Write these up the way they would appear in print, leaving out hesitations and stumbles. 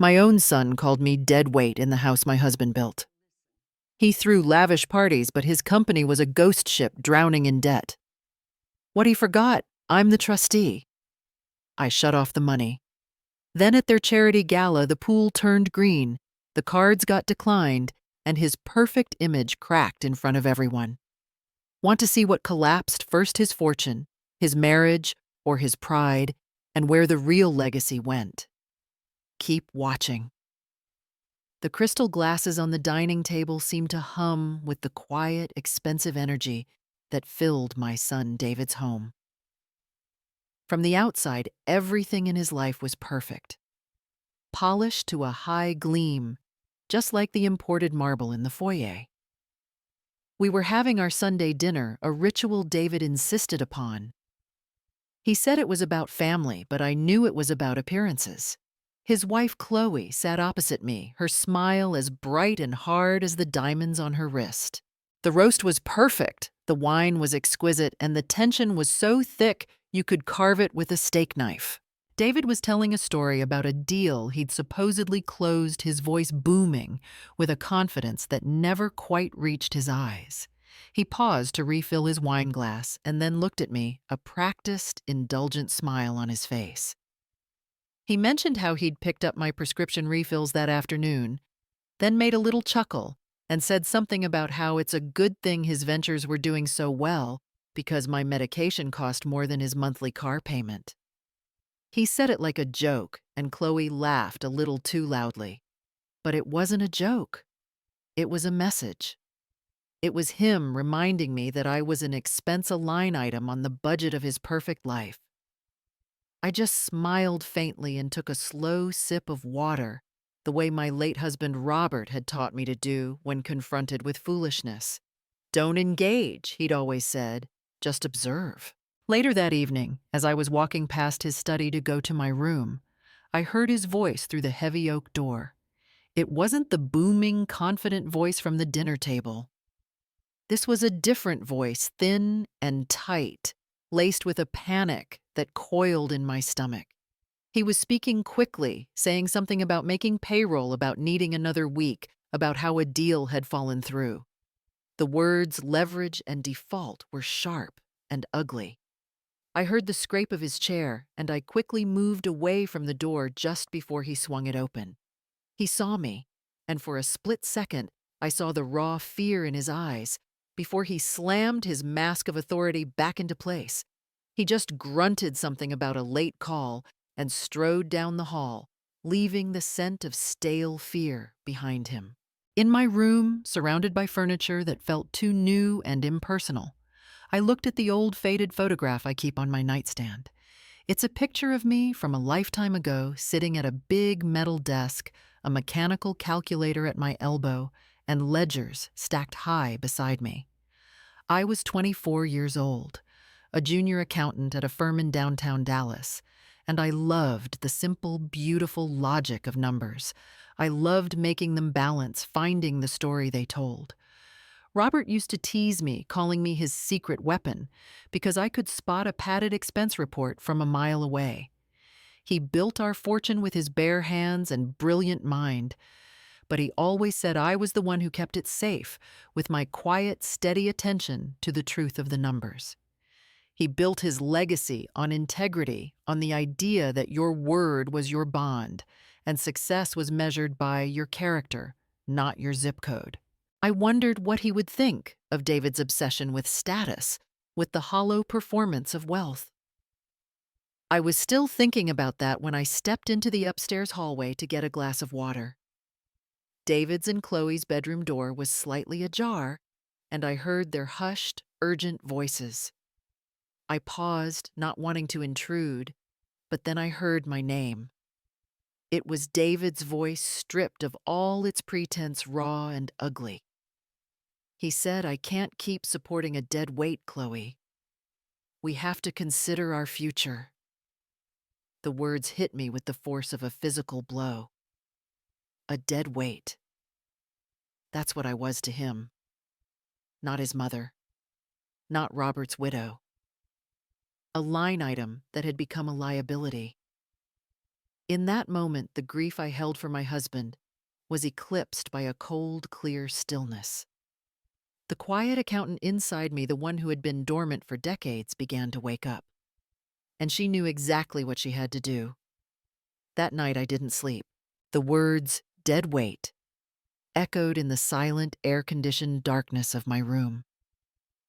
My own son called me dead weight in the house my husband built. He threw lavish parties, but his company was a ghost ship drowning in debt. What he forgot, I'm the trustee. I shut off the money. Then at their charity gala, the pool turned green, the cards got declined, and his perfect image cracked in front of everyone. Want to see what collapsed? First his fortune, his marriage, or his pride, and where the real legacy went. Keep watching. The crystal glasses on the dining table seemed to hum with the quiet, expensive energy that filled my son David's home. From the outside, everything in his life was perfect, polished to a high gleam, just like the imported marble in the foyer. We were having our Sunday dinner, a ritual David insisted upon. He said it was about family, but I knew it was about appearances. His wife Chloe sat opposite me, her smile as bright and hard as the diamonds on her wrist. The roast was perfect, the wine was exquisite, and the tension was so thick you could carve it with a steak knife. David was telling a story about a deal he'd supposedly closed, his voice booming with a confidence that never quite reached his eyes. He paused to refill his wine glass and then looked at me, a practiced, indulgent smile on his face. He mentioned how he'd picked up my prescription refills that afternoon, then made a little chuckle and said something about how it's a good thing his ventures were doing so well because my medication cost more than his monthly car payment. He said it like a joke, and Chloe laughed a little too loudly. But it wasn't a joke. It was a message. It was him reminding me that I was an expense line item on the budget of his perfect life. I just smiled faintly and took a slow sip of water, the way my late husband Robert had taught me to do when confronted with foolishness. Don't engage, he'd always said, just observe. Later that evening, as I was walking past his study to go to my room, I heard his voice through the heavy oak door. It wasn't the booming, confident voice from the dinner table. This was a different voice, thin and tight, laced with a panic that coiled in my stomach. He was speaking quickly, saying something about making payroll, about needing another week, about how a deal had fallen through. The words leverage and default were sharp and ugly. I heard the scrape of his chair, and I quickly moved away from the door just before he swung it open. He saw me, and for a split second, I saw the raw fear in his eyes before he slammed his mask of authority back into place. He just grunted something about a late call and strode down the hall, leaving the scent of stale fear behind him. In my room, surrounded by furniture that felt too new and impersonal, I looked at the old faded photograph I keep on my nightstand. It's a picture of me from a lifetime ago, sitting at a big metal desk, a mechanical calculator at my elbow, and ledgers stacked high beside me. I was 24 years old, a junior accountant at a firm in downtown Dallas, and I loved the simple, beautiful logic of numbers. I loved making them balance, finding the story they told. Robert used to tease me, calling me his secret weapon, because I could spot a padded expense report from a mile away. He built our fortune with his bare hands and brilliant mind, but he always said I was the one who kept it safe, with my quiet, steady attention to the truth of the numbers. He built his legacy on integrity, on the idea that your word was your bond, and success was measured by your character, not your zip code. I wondered what he would think of David's obsession with status, with the hollow performance of wealth. I was still thinking about that when I stepped into the upstairs hallway to get a glass of water. David's and Chloe's bedroom door was slightly ajar, and I heard their hushed, urgent voices. I paused, not wanting to intrude, but then I heard my name. It was David's voice, stripped of all its pretense, raw and ugly. He said, "I can't keep supporting a dead weight, Chloe. We have to consider our future." The words hit me with the force of a physical blow. A dead weight. That's what I was to him. Not his mother. Not Robert's widow. A line item that had become a liability. In that moment, the grief I held for my husband was eclipsed by a cold, clear stillness. The quiet accountant inside me, the one who had been dormant for decades, began to wake up. And she knew exactly what she had to do. That night I didn't sleep. The words, "dead weight," echoed in the silent, air-conditioned darkness of my room.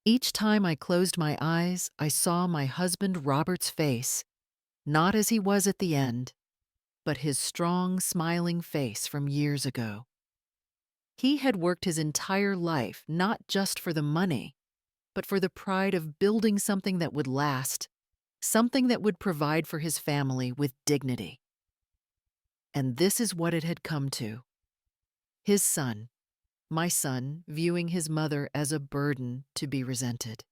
Each time I closed my eyes, I saw my husband Robert's face, not as he was at the end, but his strong, smiling face from years ago. He had worked his entire life not just for the money, but for the pride of building something that would last, something that would provide for his family with dignity. And this is what it had come to. His son, my son, viewing his mother as a burden to be resented.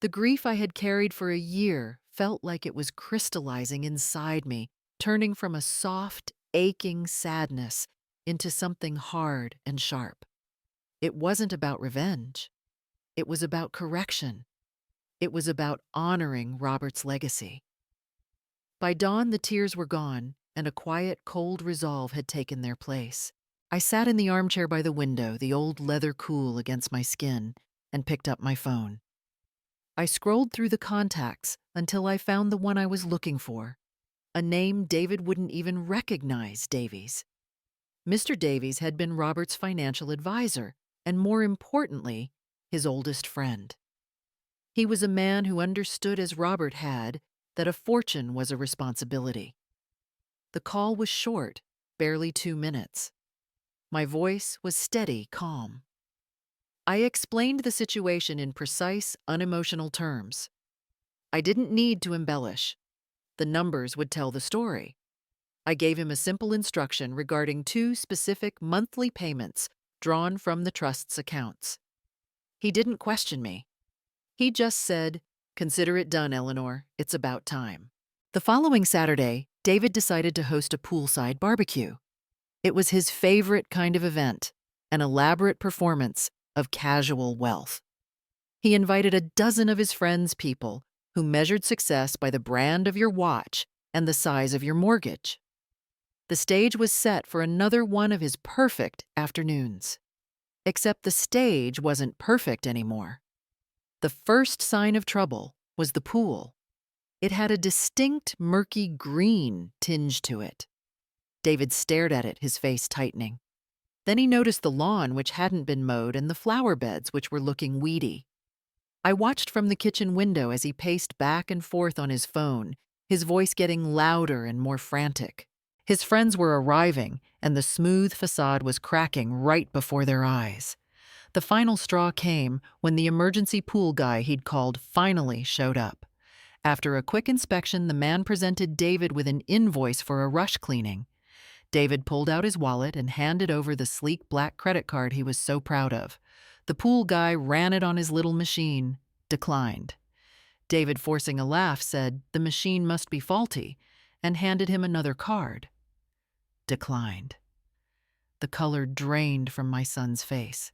The grief I had carried for a year felt like it was crystallizing inside me, turning from a soft, aching sadness into something hard and sharp. It wasn't about revenge. It was about correction. It was about honoring Robert's legacy. By dawn, the tears were gone, and a quiet, cold resolve had taken their place. I sat in the armchair by the window, the old leather cool against my skin, and picked up my phone. I scrolled through the contacts until I found the one I was looking for, a name David wouldn't even recognize Davies. Mr. Davies had been Robert's financial advisor, and more importantly, his oldest friend. He was a man who understood, as Robert had, that a fortune was a responsibility. The call was short, barely 2 minutes. My voice was steady, calm. I explained the situation in precise, unemotional terms. I didn't need to embellish. The numbers would tell the story. I gave him a simple instruction regarding 2 specific monthly payments drawn from the trust's accounts. He didn't question me. He just said, "Consider it done, Eleanor. It's about time." The following Saturday, David decided to host a poolside barbecue. It was his favorite kind of event, an elaborate performance of casual wealth. He invited a dozen of his friends' people who measured success by the brand of your watch and the size of your mortgage. The stage was set for another one of his perfect afternoons. Except the stage wasn't perfect anymore. The first sign of trouble was the pool. It had a distinct murky green tinge to it. David stared at it, his face tightening. Then he noticed the lawn, which hadn't been mowed, and the flower beds, which were looking weedy. I watched from the kitchen window as he paced back and forth on his phone, his voice getting louder and more frantic. His friends were arriving, and the smooth facade was cracking right before their eyes. The final straw came when the emergency pool guy he'd called finally showed up. After a quick inspection, the man presented David with an invoice for a rush cleaning. David pulled out his wallet and handed over the sleek black credit card he was so proud of. The pool guy ran it on his little machine, declined. David, forcing a laugh, said the machine must be faulty, and handed him another card. Declined. The color drained from my son's face.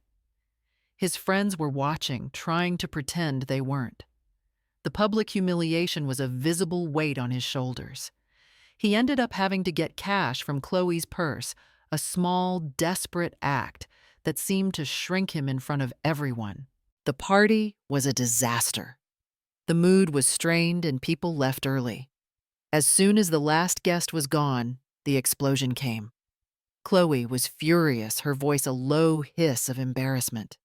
His friends were watching, trying to pretend they weren't. The public humiliation was a visible weight on his shoulders. He ended up having to get cash from Chloe's purse, a small, desperate act that seemed to shrink him in front of everyone. The party was a disaster. The mood was strained and people left early. As soon as the last guest was gone, the explosion came. Chloe was furious, her voice a low hiss of embarrassment.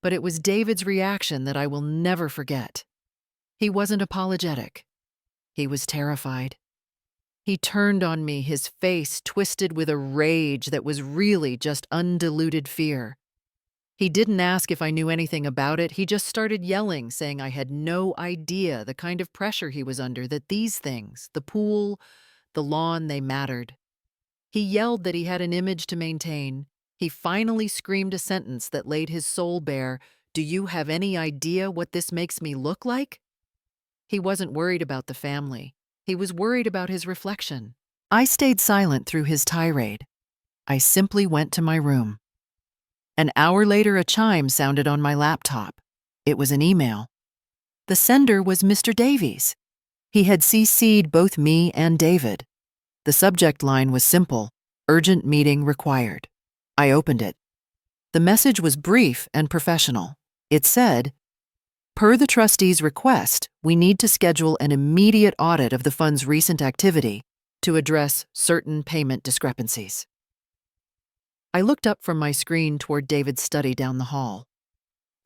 But it was David's reaction that I will never forget. He wasn't apologetic. He was terrified. He turned on me, his face twisted with a rage that was really just undiluted fear. He didn't ask if I knew anything about it. He just started yelling, saying I had no idea the kind of pressure he was under, that these things, the pool, the lawn, they mattered. He yelled that he had an image to maintain. He finally screamed a sentence that laid his soul bare. "Do you have any idea what this makes me look like?" He wasn't worried about the family. He was worried about his reflection. I stayed silent through his tirade. I simply went to my room. An hour later, a chime sounded on my laptop. It was an email. The sender was Mr. Davies. He had CC'd both me and David. The subject line was simple: urgent meeting required. I opened it. The message was brief and professional. It said, "Per the trustee's request, we need to schedule an immediate audit of the fund's recent activity to address certain payment discrepancies." I looked up from my screen toward David's study down the hall.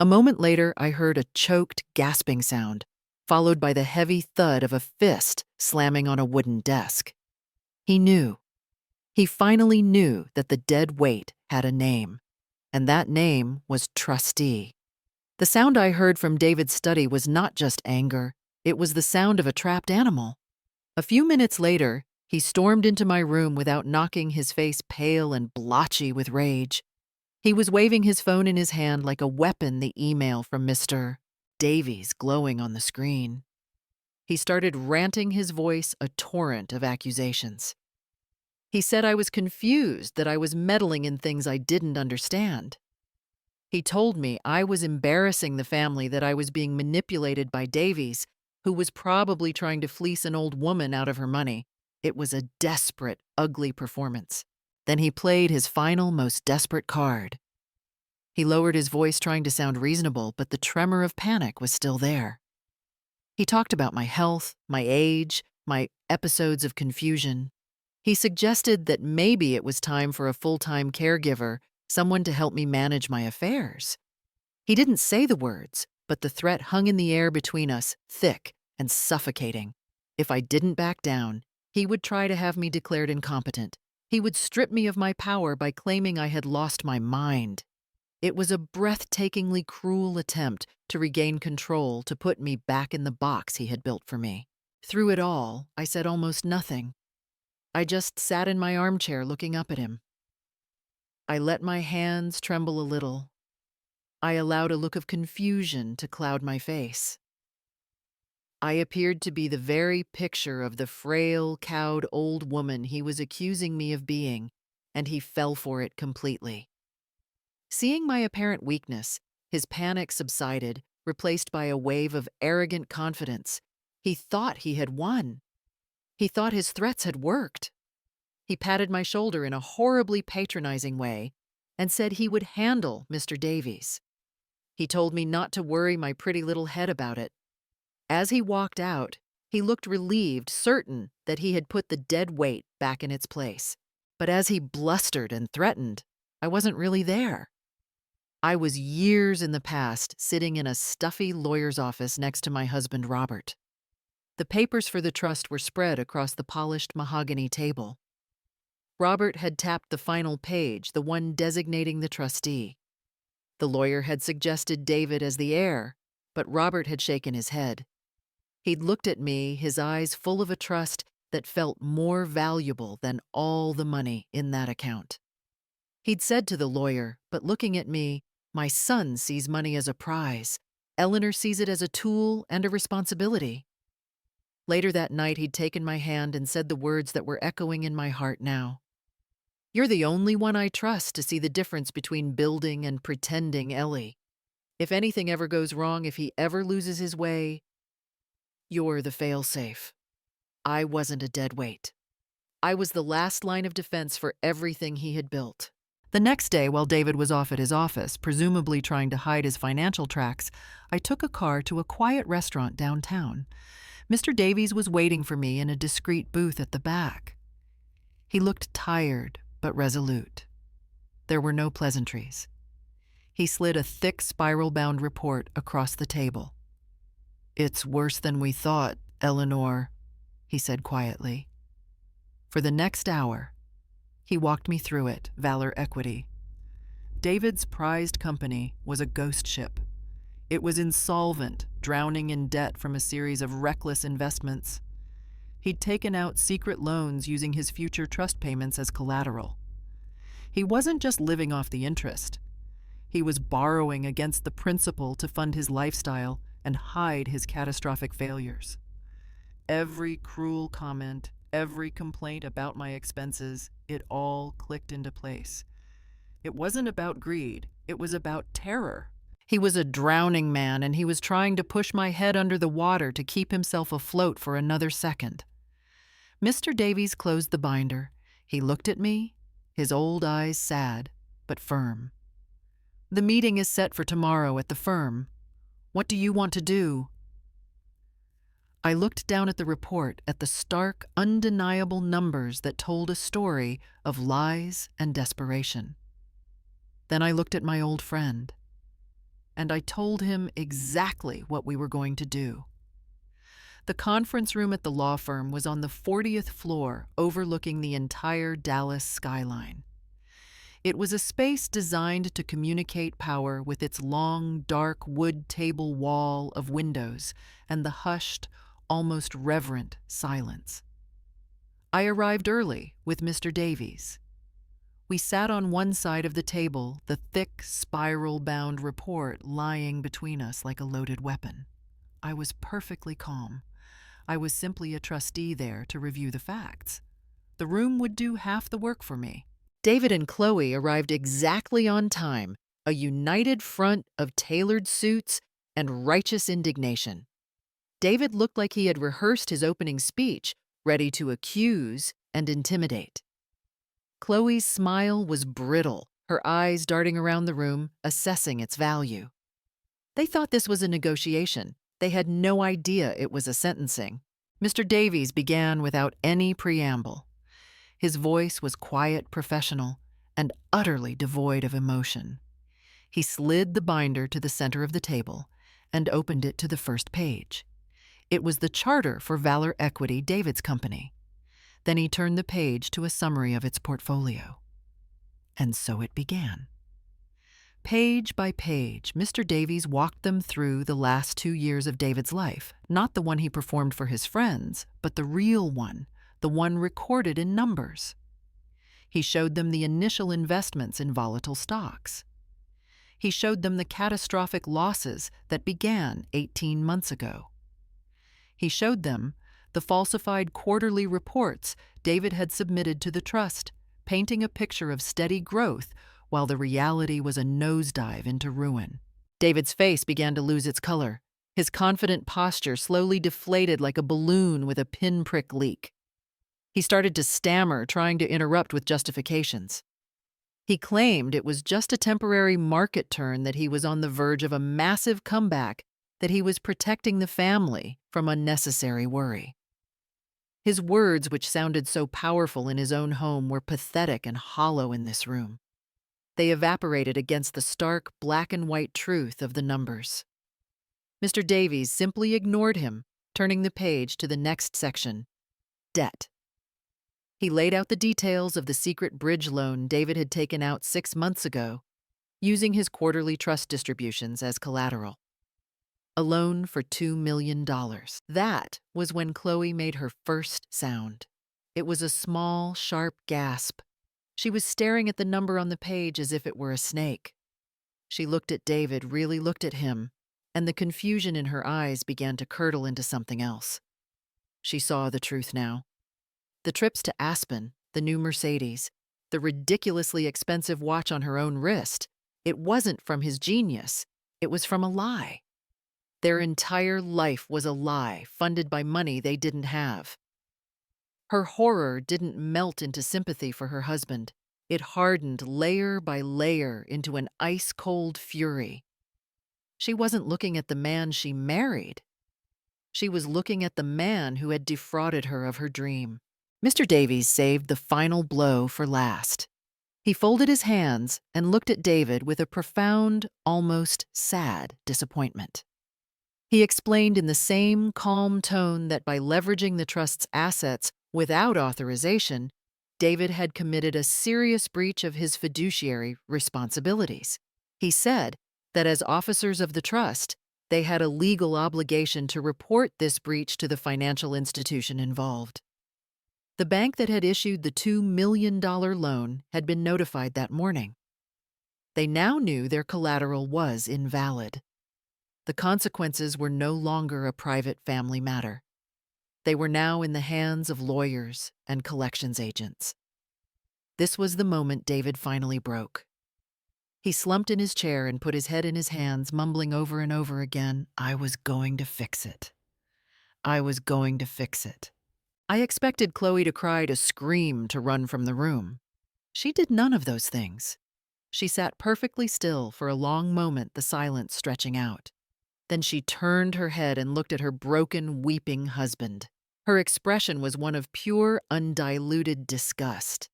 A moment later, I heard a choked, gasping sound, followed by the heavy thud of a fist slamming on a wooden desk. He knew. He finally knew that the dead weight had a name, and that name was Trustee. The sound I heard from David's study was not just anger, it was the sound of a trapped animal. A few minutes later, he stormed into my room without knocking, his face pale and blotchy with rage. He was waving his phone in his hand like a weapon, the email from Mr. Davies glowing on the screen. He started ranting, his voice a torrent of accusations. He said I was confused, that I was meddling in things I didn't understand. He told me I was embarrassing the family, that I was being manipulated by Davies, who was probably trying to fleece an old woman out of her money. It was a desperate, ugly performance. Then he played his final, most desperate card. He lowered his voice, trying to sound reasonable, but the tremor of panic was still there. He talked about my health, my age, my episodes of confusion. He suggested that maybe it was time for a full-time caregiver, someone to help me manage my affairs. He didn't say the words, but the threat hung in the air between us, thick and suffocating. If I didn't back down, he would try to have me declared incompetent. He would strip me of my power by claiming I had lost my mind. It was a breathtakingly cruel attempt to regain control, to put me back in the box he had built for me. Through it all, I said almost nothing. I just sat in my armchair looking up at him. I let my hands tremble a little. I allowed a look of confusion to cloud my face. I appeared to be the very picture of the frail, cowed old woman he was accusing me of being, and he fell for it completely. Seeing my apparent weakness, his panic subsided, replaced by a wave of arrogant confidence. He thought he had won. He thought his threats had worked. He patted my shoulder in a horribly patronizing way and said he would handle Mr. Davies. He told me not to worry my pretty little head about it. As he walked out, he looked relieved, certain that he had put the dead weight back in its place. But as he blustered and threatened, I wasn't really there. I was years in the past, sitting in a stuffy lawyer's office next to my husband, Robert. The papers for the trust were spread across the polished mahogany table. Robert had tapped the final page, the one designating the trustee. The lawyer had suggested David as the heir, but Robert had shaken his head. He'd looked at me, his eyes full of a trust that felt more valuable than all the money in that account. He'd said to the lawyer, but looking at me, "My son sees money as a prize. Eleanor sees it as a tool and a responsibility." Later that night, he'd taken my hand and said the words that were echoing in my heart now. "You're the only one I trust to see the difference between building and pretending, Ellie. If anything ever goes wrong, if he ever loses his way, you're the failsafe." I wasn't a dead weight. I was the last line of defense for everything he had built. The next day, while David was off at his office, presumably trying to hide his financial tracks, I took a car to a quiet restaurant downtown. Mr. Davies was waiting for me in a discreet booth at the back. He looked tired but resolute. There were no pleasantries. He slid a thick spiral-bound report across the table. "It's worse than we thought, Eleanor," he said quietly. For the next hour, he walked me through it, Valor Equity. David's prized company was a ghost ship. It was insolvent, drowning in debt from a series of reckless investments. He'd taken out secret loans using his future trust payments as collateral. He wasn't just living off the interest. He was borrowing against the principal to fund his lifestyle and hide his catastrophic failures. Every cruel comment, every complaint about my expenses, it all clicked into place. It wasn't about greed, it was about terror. He was a drowning man, and he was trying to push my head under the water to keep himself afloat for another second. Mr. Davies closed the binder. He looked at me, his old eyes sad, but firm. "The meeting is set for tomorrow at the firm. What do you want to do?" I looked down at the report, at the stark, undeniable numbers that told a story of lies and desperation. Then I looked at my old friend, and I told him exactly what we were going to do. The conference room at the law firm was on the 40th floor, overlooking the entire Dallas skyline. It was a space designed to communicate power with its long, dark wood table wall of windows and the hushed, almost reverent silence. I arrived early with Mr. Davies. We sat on one side of the table, the thick, spiral-bound report lying between us like a loaded weapon. I was perfectly calm. I was simply a trustee there to review the facts. The room would do half the work for me. David and Chloe arrived exactly on time, a united front of tailored suits and righteous indignation. David looked like he had rehearsed his opening speech, ready to accuse and intimidate. Chloe's smile was brittle, her eyes darting around the room, assessing its value. They thought this was a negotiation. They had no idea it was a sentencing. Mr. Davies began without any preamble. His voice was quiet, professional, and utterly devoid of emotion. He slid the binder to the center of the table and opened it to the first page. It was the charter for Valor Equity, David's company. Then he turned the page to a summary of its portfolio. And so it began. Page by page, Mr. Davies walked them through the last 2 years of David's life, not the one he performed for his friends, but the real one, the one recorded in numbers. He showed them the initial investments in volatile stocks. He showed them the catastrophic losses that began 18 months ago. He showed them the falsified quarterly reports David had submitted to the trust, painting a picture of steady growth while the reality was a nosedive into ruin. David's face began to lose its color. His confident posture slowly deflated like a balloon with a pinprick leak. He started to stammer, trying to interrupt with justifications. He claimed it was just a temporary market turn, that he was on the verge of a massive comeback, that he was protecting the family from unnecessary worry. His words, which sounded so powerful in his own home, were pathetic and hollow in this room. They evaporated against the stark black and white truth of the numbers. Mr. Davies simply ignored him, turning the page to the next section, debt. He laid out the details of the secret bridge loan David had taken out 6 months ago, using his quarterly trust distributions as collateral. A loan for $2 million. That was when Chloe made her first sound. It was a small, sharp gasp. She was staring at the number on the page as if it were a snake. She looked at David, really looked at him, and the confusion in her eyes began to curdle into something else. She saw the truth now. The trips to Aspen, the new Mercedes, the ridiculously expensive watch on her own wrist, it wasn't from his genius. It was from a lie. Their entire life was a lie, funded by money they didn't have. Her horror didn't melt into sympathy for her husband. It hardened layer by layer into an ice-cold fury. She wasn't looking at the man she married. She was looking at the man who had defrauded her of her dream. Mr. Davies saved the final blow for last. He folded his hands and looked at David with a profound, almost sad disappointment. He explained in the same calm tone that by leveraging the trust's assets without authorization, David had committed a serious breach of his fiduciary responsibilities. He said that as officers of the trust, they had a legal obligation to report this breach to the financial institution involved. The bank that had issued the $2 million loan had been notified that morning. They now knew their collateral was invalid. The consequences were no longer a private family matter. They were now in the hands of lawyers and collections agents. This was the moment David finally broke. He slumped in his chair and put his head in his hands, mumbling over and over again, "I was going to fix it. I was going to fix it." I expected Chloe to cry, to scream, to run from the room. She did none of those things. She sat perfectly still for a long moment, the silence stretching out. Then she turned her head and looked at her broken, weeping husband. Her expression was one of pure, undiluted disgust.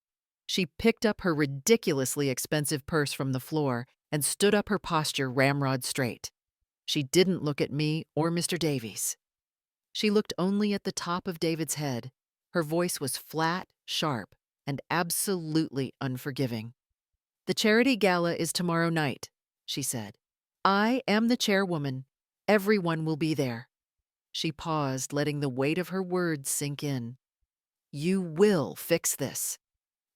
She picked up her ridiculously expensive purse from the floor and stood up, her posture ramrod straight. She didn't look at me or Mr. Davies. She looked only at the top of David's head. Her voice was flat, sharp, and absolutely unforgiving. "The charity gala is tomorrow night," she said. "I am the chairwoman. Everyone will be there." She paused, letting the weight of her words sink in. "You will fix this."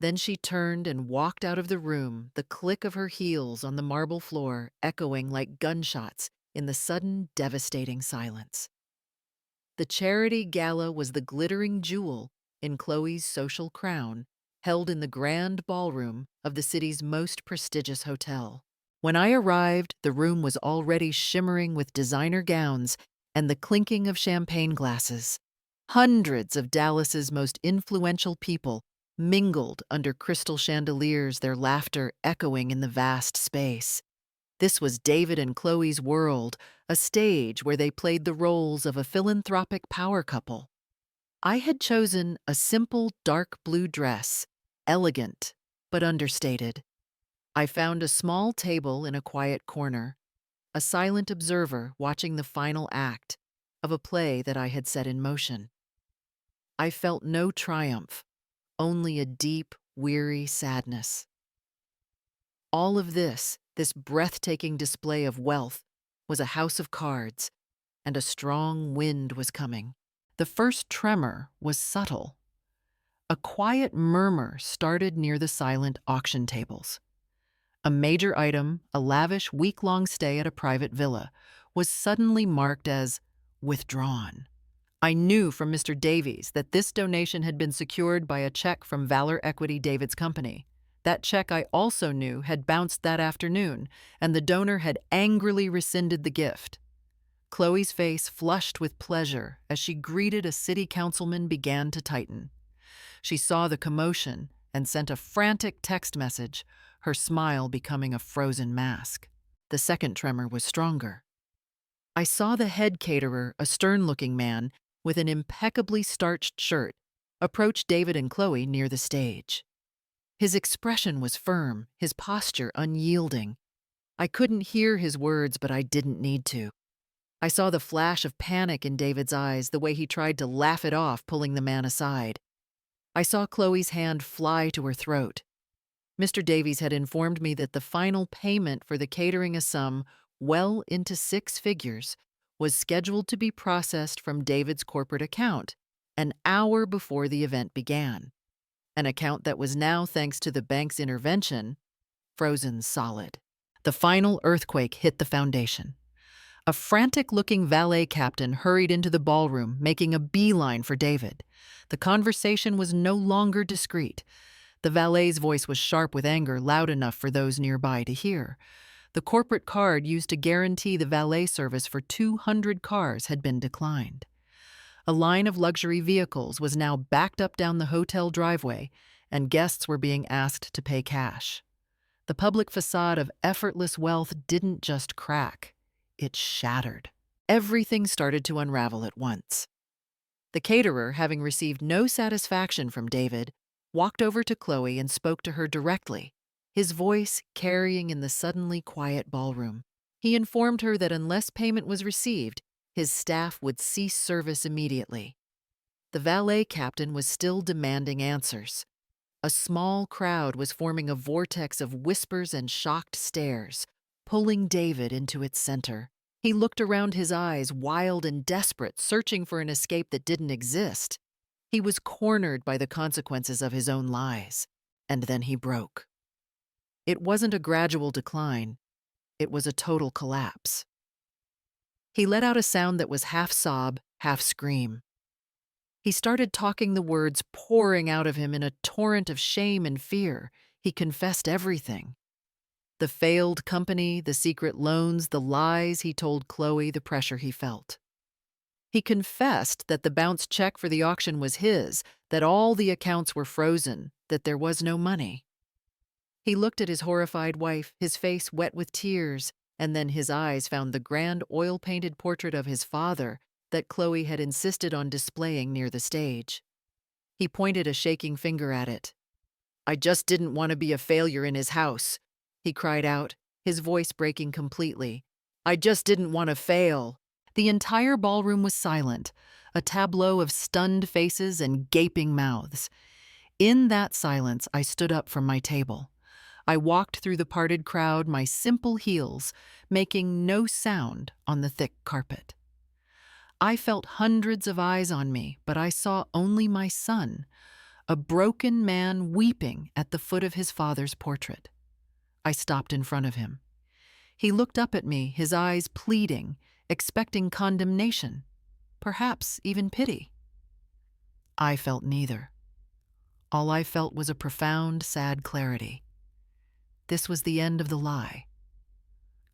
Then she turned and walked out of the room, the click of her heels on the marble floor echoing like gunshots in the sudden, devastating silence. The charity gala was the glittering jewel in Chloe's social crown, held in the grand ballroom of the city's most prestigious hotel. When I arrived, the room was already shimmering with designer gowns and the clinking of champagne glasses. Hundreds of Dallas's most influential people mingled under crystal chandeliers, their laughter echoing in the vast space. This was David and Chloe's world, a stage where they played the roles of a philanthropic power couple. I had chosen a simple dark blue dress, elegant but understated. I found a small table in a quiet corner, a silent observer watching the final act of a play that I had set in motion. I felt no triumph, only a deep, weary sadness. All of this breathtaking display of wealth, was a house of cards, and a strong wind was coming. The first tremor was subtle. A quiet murmur started near the silent auction tables. A major item, a lavish week-long stay at a private villa, was suddenly marked as withdrawn. I knew from Mr. Davies that this donation had been secured by a check from Valor Equity, David's company. That check, I also knew, had bounced that afternoon, and the donor had angrily rescinded the gift. Chloe's face flushed with pleasure as she greeted a city councilman began to tighten. She saw the commotion and sent a frantic text message, her smile becoming a frozen mask. The second tremor was stronger. I saw the head caterer, a stern-looking man with an impeccably starched shirt, approach David and Chloe near the stage. His expression was firm, his posture unyielding. I couldn't hear his words, but I didn't need to. I saw the flash of panic in David's eyes, the way he tried to laugh it off, pulling the man aside. I saw Chloe's hand fly to her throat. Mr. Davies had informed me that the final payment for the catering, a sum well into 6 figures, was scheduled to be processed from David's corporate account an hour before the event began. An account that was now, thanks to the bank's intervention, frozen solid. The final earthquake hit the foundation. A frantic-looking valet captain hurried into the ballroom, making a beeline for David. The conversation was no longer discreet. The valet's voice was sharp with anger, loud enough for those nearby to hear. The corporate card used to guarantee the valet service for 200 cars had been declined. A line of luxury vehicles was now backed up down the hotel driveway, and guests were being asked to pay cash. The public facade of effortless wealth didn't just crack, it shattered. Everything started to unravel at once. The caterer, having received no satisfaction from David, walked over to Chloe and spoke to her directly, his voice carrying in the suddenly quiet ballroom. He informed her that unless payment was received, his staff would cease service immediately. The valet captain was still demanding answers. A small crowd was forming a vortex of whispers and shocked stares, pulling David into its center. He looked around, his eyes wild and desperate, searching for an escape that didn't exist. He was cornered by the consequences of his own lies, and then he broke. It wasn't a gradual decline, it was a total collapse. He let out a sound that was half sob, half scream. He started talking, the words pouring out of him in a torrent of shame and fear. He confessed everything. The failed company, the secret loans, the lies he told Chloe, the pressure he felt. He confessed that the bounced check for the auction was his, that all the accounts were frozen, that there was no money. He looked at his horrified wife, his face wet with tears, and then his eyes found the grand oil-painted portrait of his father that Chloe had insisted on displaying near the stage. He pointed a shaking finger at it. "I just didn't want to be a failure in his house," he cried out, his voice breaking completely. "I just didn't want to fail." The entire ballroom was silent, a tableau of stunned faces and gaping mouths. In that silence, I stood up from my table. I walked through the parted crowd, my simple heels making no sound on the thick carpet. I felt hundreds of eyes on me, but I saw only my son, a broken man weeping at the foot of his father's portrait. I stopped in front of him. He looked up at me, his eyes pleading, expecting condemnation, perhaps even pity. I felt neither. All I felt was a profound, sad clarity. This was the end of the lie.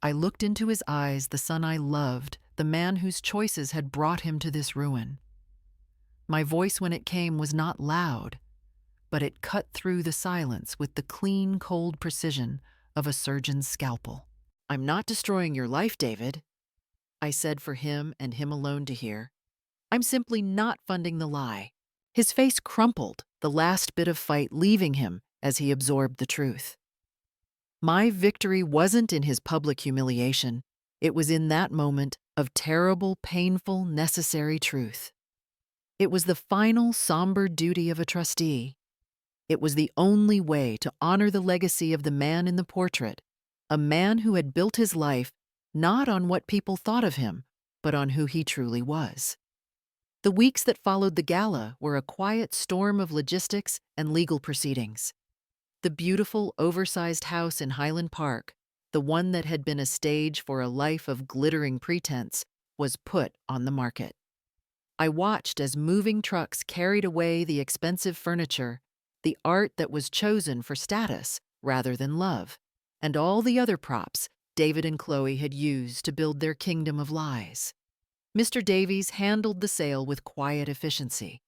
I looked into his eyes, the son I loved, the man whose choices had brought him to this ruin. My voice when it came was not loud, but it cut through the silence with the clean, cold precision of a surgeon's scalpel. "I'm not destroying your life, David," I said for him and him alone to hear. "I'm simply not funding the lie." His face crumpled, the last bit of fight leaving him as he absorbed the truth. My victory wasn't in his public humiliation. It was in that moment of terrible, painful, necessary truth. It was the final, somber duty of a trustee. It was the only way to honor the legacy of the man in the portrait, a man who had built his life not on what people thought of him, but on who he truly was. The weeks that followed the gala were a quiet storm of logistics and legal proceedings. The beautiful, oversized house in Highland Park, the one that had been a stage for a life of glittering pretense, was put on the market. I watched as moving trucks carried away the expensive furniture, the art that was chosen for status rather than love, and all the other props David and Chloe had used to build their kingdom of lies. Mr. Davies handled the sale with quiet efficiency.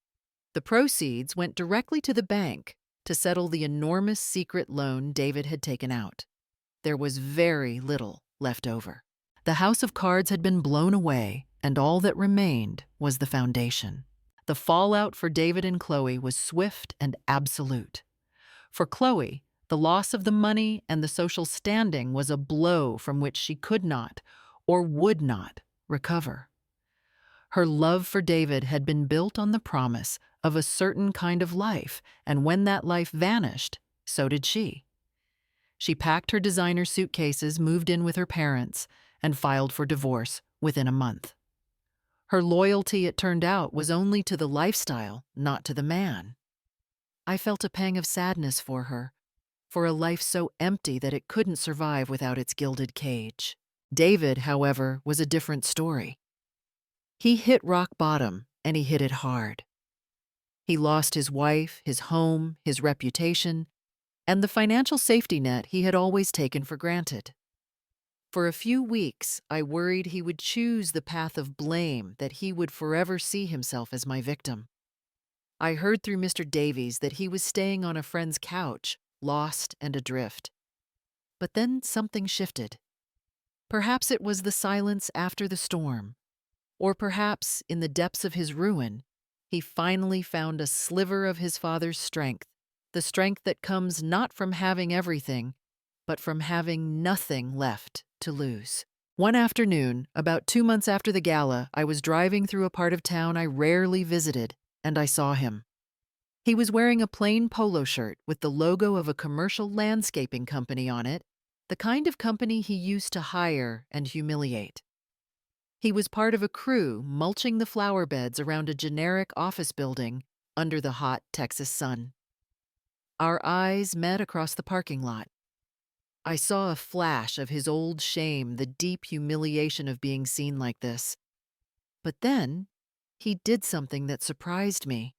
The proceeds went directly to the bank to settle the enormous secret loan David had taken out. There was very little left over. The house of cards had been blown away, and all that remained was the foundation. The fallout for David and Chloe was swift and absolute. For Chloe, the loss of the money and the social standing was a blow from which she could not, or would not, recover. Her love for David had been built on the promise of a certain kind of life, and when that life vanished, so did she. She packed her designer suitcases, moved in with her parents, and filed for divorce within a month. Her loyalty, it turned out, was only to the lifestyle, not to the man. I felt a pang of sadness for her, for a life so empty that it couldn't survive without its gilded cage. David, however, was a different story. He hit rock bottom, and he hit it hard. He lost his wife, his home, his reputation, and the financial safety net he had always taken for granted. For a few weeks, I worried he would choose the path of blame, that he would forever see himself as my victim. I heard through Mr. Davies that he was staying on a friend's couch, lost and adrift. But then something shifted. Perhaps it was the silence after the storm, or perhaps, in the depths of his ruin, he finally found a sliver of his father's strength, the strength that comes not from having everything, but from having nothing left to lose. One afternoon, about 2 months after the gala, I was driving through a part of town I rarely visited, and I saw him. He was wearing a plain polo shirt with the logo of a commercial landscaping company on it, the kind of company he used to hire and humiliate. He was part of a crew mulching the flower beds around a generic office building under the hot Texas sun. Our eyes met across the parking lot. I saw a flash of his old shame, the deep humiliation of being seen like this. But then, he did something that surprised me.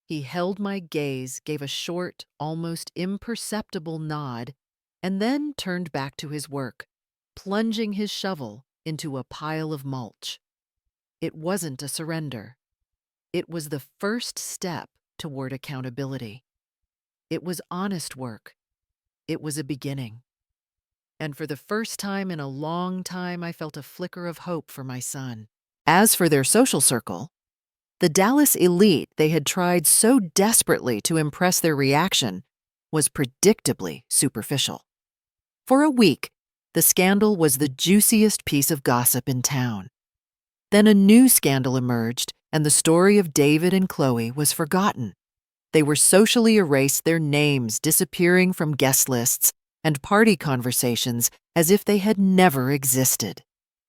He held my gaze, gave a short, almost imperceptible nod, and then turned back to his work, plunging his shovel into a pile of mulch. It wasn't a surrender. It was the first step toward accountability. It was honest work. It was a beginning. And for the first time in a long time, I felt a flicker of hope for my son. As for their social circle, the Dallas elite they had tried so desperately to impress their reaction was predictably superficial. For a week, the scandal was the juiciest piece of gossip in town. Then a new scandal emerged, and the story of David and Chloe was forgotten. They were socially erased, their names disappearing from guest lists and party conversations as if they had never existed.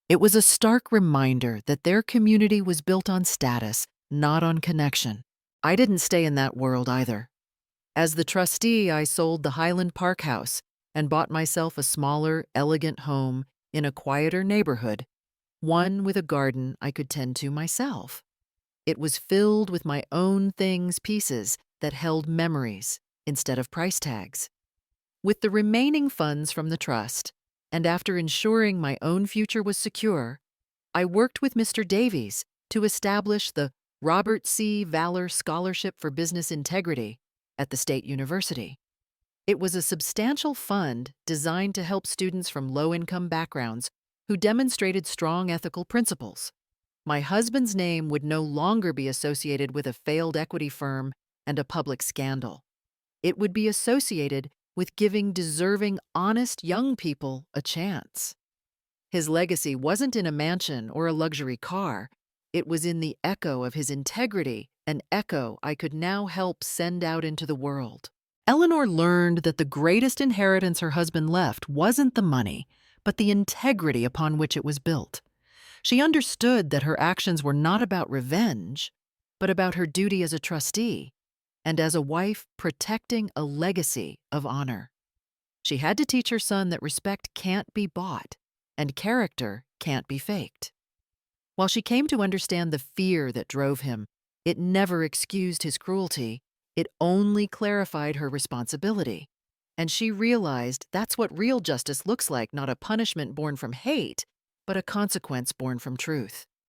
It was a stark reminder that their community was built on status, not on connection. I didn't stay in that world either. As the trustee, I sold the Highland Park house and bought myself a smaller, elegant home in a quieter neighborhood, one with a garden I could tend to myself. It was filled with my own things, pieces that held memories instead of price tags. With the remaining funds from the trust, and after ensuring my own future was secure, I worked with Mr. Davies to establish the Robert C. Valor Scholarship for Business Integrity at the State University. It was a substantial fund designed to help students from low-income backgrounds who demonstrated strong ethical principles. My husband's name would no longer be associated with a failed equity firm and a public scandal. It would be associated with giving deserving, honest young people a chance. His legacy wasn't in a mansion or a luxury car. It was in the echo of his integrity, an echo I could now help send out into the world. Eleanor learned that the greatest inheritance her husband left wasn't the money, but the integrity upon which it was built. She understood that her actions were not about revenge, but about her duty as a trustee, and as a wife protecting a legacy of honor. She had to teach her son that respect can't be bought, and character can't be faked. While she came to understand the fear that drove him, it never excused his cruelty, it only clarified her responsibility. And she realized that's what real justice looks like, not a punishment born from hate, but a consequence born from truth.